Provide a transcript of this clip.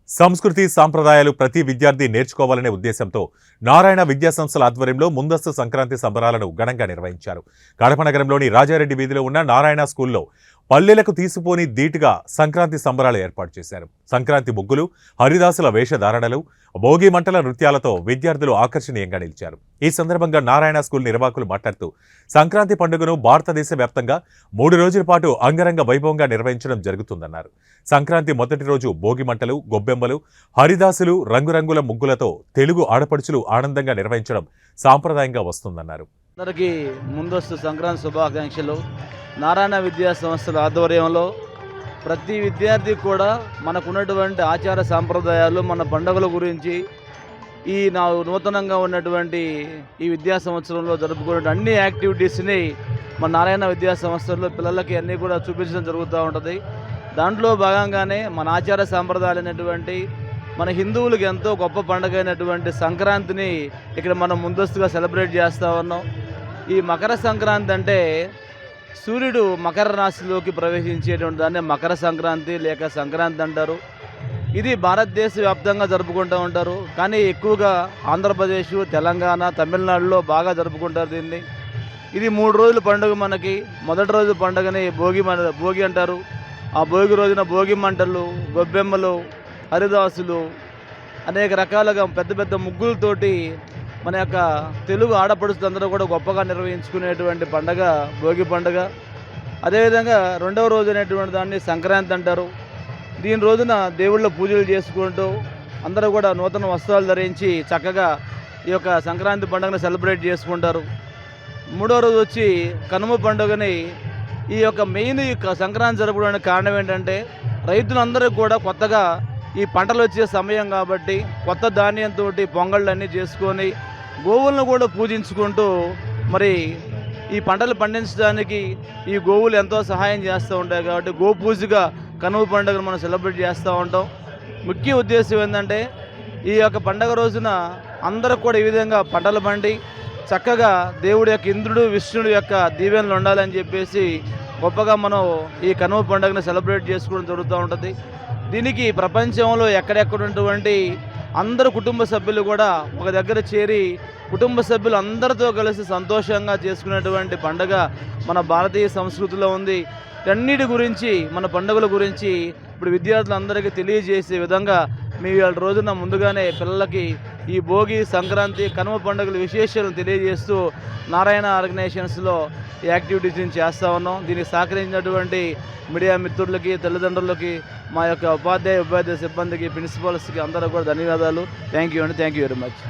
సంస్కృతి సాంప్రదాయాలు ప్రతి విద్యార్థి నేర్చుకోవాలనే ఉద్దేశంతో నారాయణ విద్యాసంస్థల ఆధ్వర్యంలో ముందస్తు సంక్రాంతి సంబరాలను ఘనంగా నిర్వహించారు. కడప నగరంలోని రాజారెడ్డి వీధిలో ఉన్న నారాయణ స్కూల్లో పల్లెలకు తీసిపోని ధీటుగా సంక్రాంతి సంబరాలు ఏర్పాటు చేశారు. సంక్రాంతి ముగ్గులు, హరిదాసుల వేషధారణలు, భోగి మంటల నృత్యాలతో విద్యార్థులు ఆకర్షణీయంగా నిలిచారు. ఈ సందర్భంగా నారాయణ స్కూల్ నిర్వాహకులు మాట్లాడుతూ సంక్రాంతి పండుగను భారతదేశ వ్యాప్తంగా 3 రోజుల పాటు అంగరంగ వైభవంగా నిర్వహించడం జరుగుతుందన్నారు. సంక్రాంతి మొదటి రోజు భోగి మంటలు, గొబ్బెమ్మలు, హరిదాసులు, రంగురంగుల ముగ్గులతో తెలుగు ఆడపడుచులు ఆనందంగా నిర్వహించడం సాంప్రదాయంగా వస్తుందన్నారు. అందరికీ ముందస్తు సంక్రాంతి శుభాకాంక్షలు. నారాయణ విద్యా సంస్థల ఆధ్వర్యంలో ప్రతి విద్యార్థి కూడా మనకున్నటువంటి ఆచార సాంప్రదాయాలు, మన పండుగల గురించి ఈ నూతనంగా ఉన్నటువంటి ఈ విద్యా సంవత్సరంలో జరుపుకునే అన్ని యాక్టివిటీస్ని మన నారాయణ విద్యా సంస్థల్లో పిల్లలకి అన్నీ కూడా చూపించడం జరుగుతూ ఉంటుంది. దాంట్లో భాగంగానే మన ఆచార సాంప్రదాయాలు అయినటువంటి మన హిందువులకు ఎంతో గొప్ప పండుగ అయినటువంటి సంక్రాంతిని ఇక్కడ మనం ముందస్తుగా సెలబ్రేట్ చేస్తూ ఉన్నాం. ఈ మకర సంక్రాంతి అంటే సూర్యుడు మకర రాశిలోకి ప్రవేశించేటువంటి దాన్ని మకర సంక్రాంతి లేక సంక్రాంతి అంటారు. ఇది భారతదేశ వ్యాప్తంగా జరుపుకుంటూ ఉంటారు, కానీ ఎక్కువగా ఆంధ్రప్రదేశ్, తెలంగాణ, తమిళనాడులో బాగా జరుపుకుంటారు దీన్ని. ఇది 3 రోజుల పండుగ. మనకి మొదటి రోజు పండుగని భోగి అంటారు. ఆ భోగి రోజున భోగి మంటలు, గొబ్బెమ్మలు, హరిదాసులు, అనేక రకాలుగా పెద్ద పెద్ద ముగ్గులతోటి మన యొక్క తెలుగు ఆడపడుచులందరూ కూడా గొప్పగా నిర్వహించుకునేటువంటి పండగ భోగి పండుగ. అదేవిధంగా రెండవ రోజు అనేటువంటి దాన్ని సంక్రాంతి అంటారు. దీని రోజున దేవుళ్ళ పూజలు చేసుకుంటూ అందరూ కూడా నూతన వస్త్రాలు ధరించి చక్కగా ఈ యొక్క సంక్రాంతి పండుగను సెలబ్రేట్ చేసుకుంటారు. మూడో రోజు వచ్చి కనుమ పండుగని ఈ యొక్క మెయిన్ సంక్రాంతి జరపడానికి కారణం ఏంటంటే రైతులందరూ కూడా కొత్తగా ఈ పంటలు వచ్చే సమయం కాబట్టి కొత్త ధాన్యంతో పొంగళ్ళన్నీ చేసుకొని గోవులను కూడా పూజించుకుంటూ మరి ఈ పంటలు పండించడానికి ఈ గోవులు ఎంతో సహాయం చేస్తూ ఉంటాయి. కాబట్టి గోపూజగా కనుమ పండుగను మనం సెలబ్రేట్ చేస్తూ ఉంటాం. ముఖ్య ఉద్దేశం ఏంటంటే ఈ యొక్క పండుగ రోజున అందరూ కూడా ఈ విధంగా పంటలు పండి చక్కగా దేవుడి యొక్క ఇంద్రుడు, విష్ణుడు యొక్క దీవెనలు ఉండాలని చెప్పేసి గొప్పగా మనం ఈ కనుమ పండుగను సెలబ్రేట్ చేసుకోవడం జరుగుతూ ఉంటుంది. దీనికి ప్రపంచంలో ఎక్కడెక్కడున్నటువంటి అందరు కుటుంబ సభ్యులు కూడా ఒక దగ్గర చేరి కుటుంబ సభ్యులు అందరితో కలిసి సంతోషంగా చేసుకునేటువంటి పండుగ మన భారతీయ సంస్కృతిలో ఉంది. అన్నిటి గురించి, మన పండుగల గురించి ఇప్పుడు విద్యార్థులందరికీ తెలియజేసే విధంగా మేము ఈ రోజున ముందుగానే పిల్లలకి ఈ భోగి, సంక్రాంతి, కనుమ పండుగల విశేషాలను తెలియజేస్తూ నారాయణ ఆర్గనైజేషన్స్లో ఈ యాక్టివిటీస్ని చేస్తూ ఉన్నాం. దీనికి సహకరించినటువంటి మీడియా మిత్రులకి, తల్లిదండ్రులకి, మా యొక్క ఉపాధ్యాయ సిబ్బందికి, ప్రిన్సిపల్స్కి అందరూ కూడా ధన్యవాదాలు. Thank you very much.